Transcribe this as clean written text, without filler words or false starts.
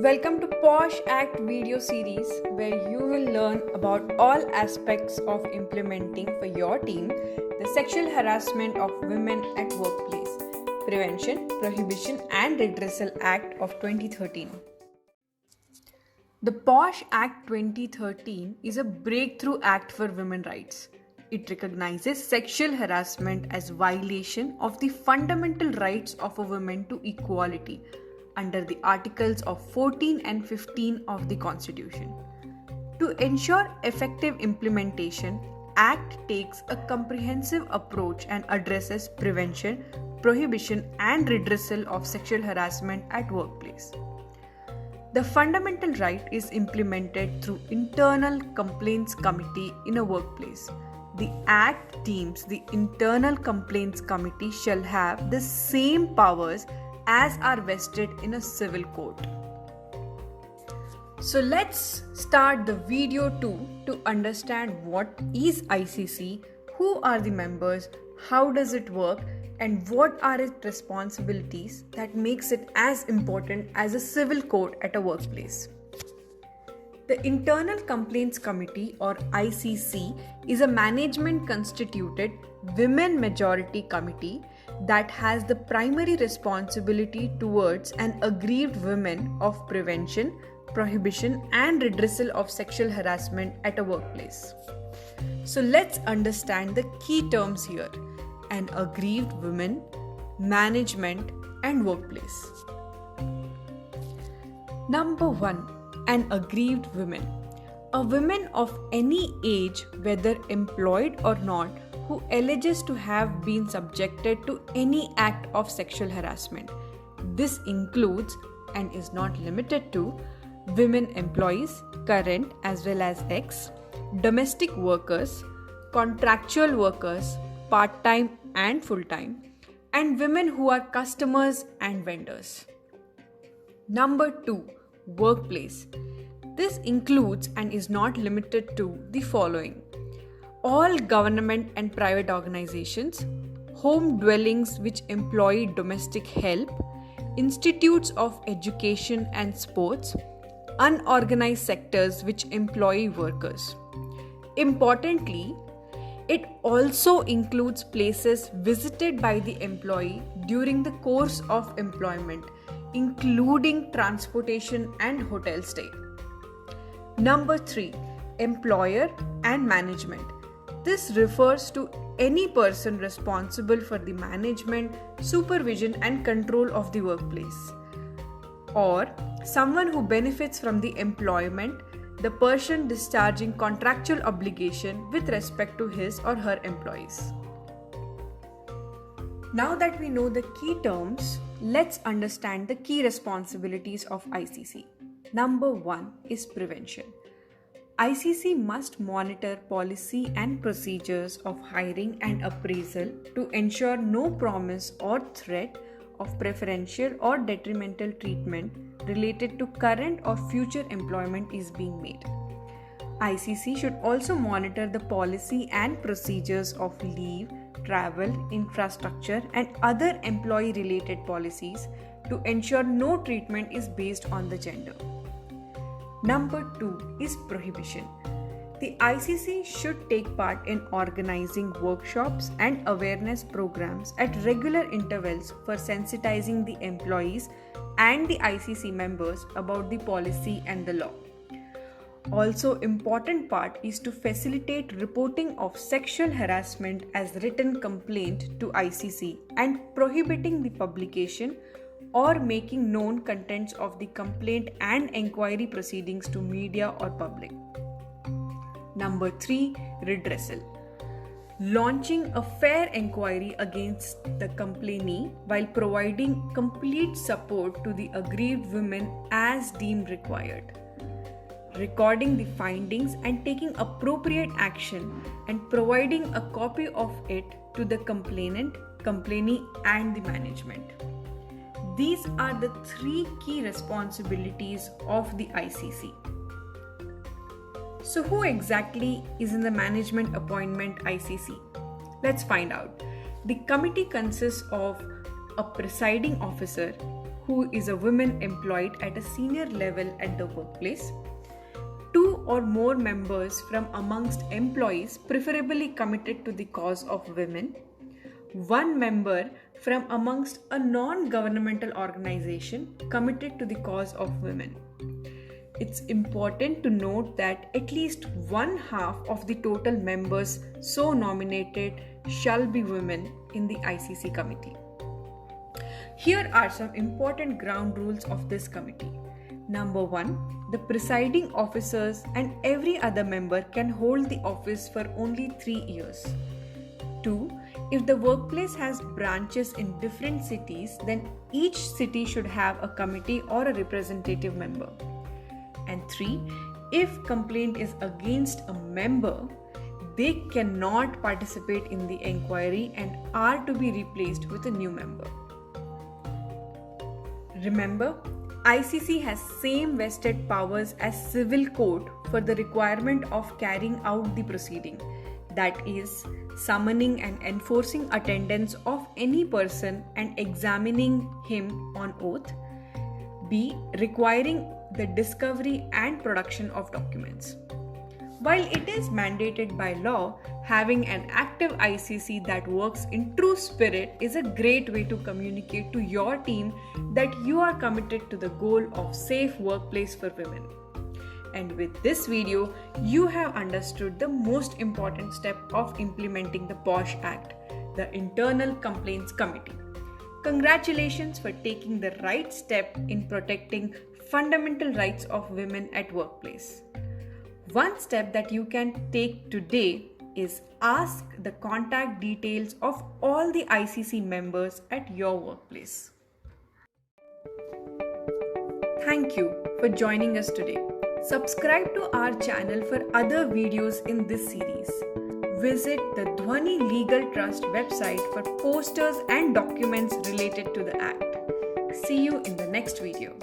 Welcome to Posh Act video series where you will learn about all aspects of implementing for your team the sexual harassment of women at workplace, Prevention, Prohibition and Redressal Act of 2013. The POSH Act 2013 is a breakthrough act for women's rights. It recognizes sexual harassment as violation of the fundamental rights of a woman to equality under the Articles of 14 and 15 of the Constitution. To ensure effective implementation, Act takes a comprehensive approach and addresses prevention, prohibition and redressal of sexual harassment at workplace. The fundamental right is implemented through internal complaints committee in a workplace. The Act deems the internal complaints committee shall have the same powers as are vested in a civil court. So let's start the video 2 to understand what is ICC, who are the members, how does it work, and what are its responsibilities that makes it as important as a civil court at a workplace. The Internal Complaints Committee or ICC is a management constituted women majority committee that has the primary responsibility towards an aggrieved women of prevention, prohibition and redressal of sexual harassment at a workplace. So let's understand the key terms here: an aggrieved woman, management and workplace. Number 1. An aggrieved woman. A woman of any age, whether employed or not, who alleges to have been subjected to any act of sexual harassment. This includes and is not limited to women employees, current as well as ex, domestic workers, contractual workers, part-time and full-time, and women who are customers and vendors. Number 2. Workplace. This includes and is not limited to the following: all government and private organizations, home dwellings which employ domestic help, institutes of education and sports, unorganized sectors which employ workers. Importantly, it also includes places visited by the employee during the course of employment, including transportation and hotel stay. Number 3. Employer and management. This refers to any person responsible for the management, supervision and control of the workplace, or someone who benefits from the employment, the person discharging contractual obligation with respect to his or her employees. Now that we know the key terms, let's understand the key responsibilities of ICC. Number 1 is prevention. ICC must monitor policy and procedures of hiring and appraisal to ensure no promise or threat of preferential or detrimental treatment related to current or future employment is being made. ICC should also monitor the policy and procedures of leave, travel, infrastructure, and other employee-related policies to ensure no treatment is based on the gender. Number 2 is prohibition. The ICC should take part in organizing workshops and awareness programs at regular intervals for sensitizing the employees and the ICC members about the policy and the law. Also, important part is to facilitate reporting of sexual harassment as written complaint to ICC and prohibiting the publication or making known contents of the complaint and enquiry proceedings to media or public. Number 3. Redressal. Launching a fair inquiry against the complainee while providing complete support to the aggrieved women as deemed required. Recording the findings and taking appropriate action and providing a copy of it to the complainant, complainee and the management. These are the 3 key responsibilities of the ICC. So who exactly is in the Management Appointment ICC? Let's find out. The committee consists of a presiding officer who is a woman employed at a senior level at the workplace. 2 or more members from amongst employees preferably committed to the cause of women. 1 member from amongst a non-governmental organization committed to the cause of women. It's important to note that at least 1/2 of the total members so nominated shall be women in the ICC committee. Here are some important ground rules of this committee. Number 1, the presiding officers and every other member can hold the office for only 3 years. 2, if the workplace has branches in different cities, then each city should have a committee or a representative member. And 3, if complaint is against a member, they cannot participate in the inquiry and are to be replaced with a new member. Remember, ICC has same vested powers as civil court for the requirement of carrying out the proceeding, that is, summoning and enforcing attendance of any person and examining him on oath. B, requiring the discovery and production of documents. While it is mandated by law, having an active ICC that works in true spirit is a great way to communicate to your team that you are committed to the goal of safe workplace for women. And with this video, you have understood the most important step of implementing the POSH Act, the Internal Complaints Committee. Congratulations for taking the right step in protecting fundamental rights of women at workplace. One step that you can take today is ask the contact details of all the ICC members at your workplace. Thank you for joining us today. Subscribe to our channel for other videos in this series. Visit the Dhwani Legal Trust website for posters and documents related to the Act. See you in the next video.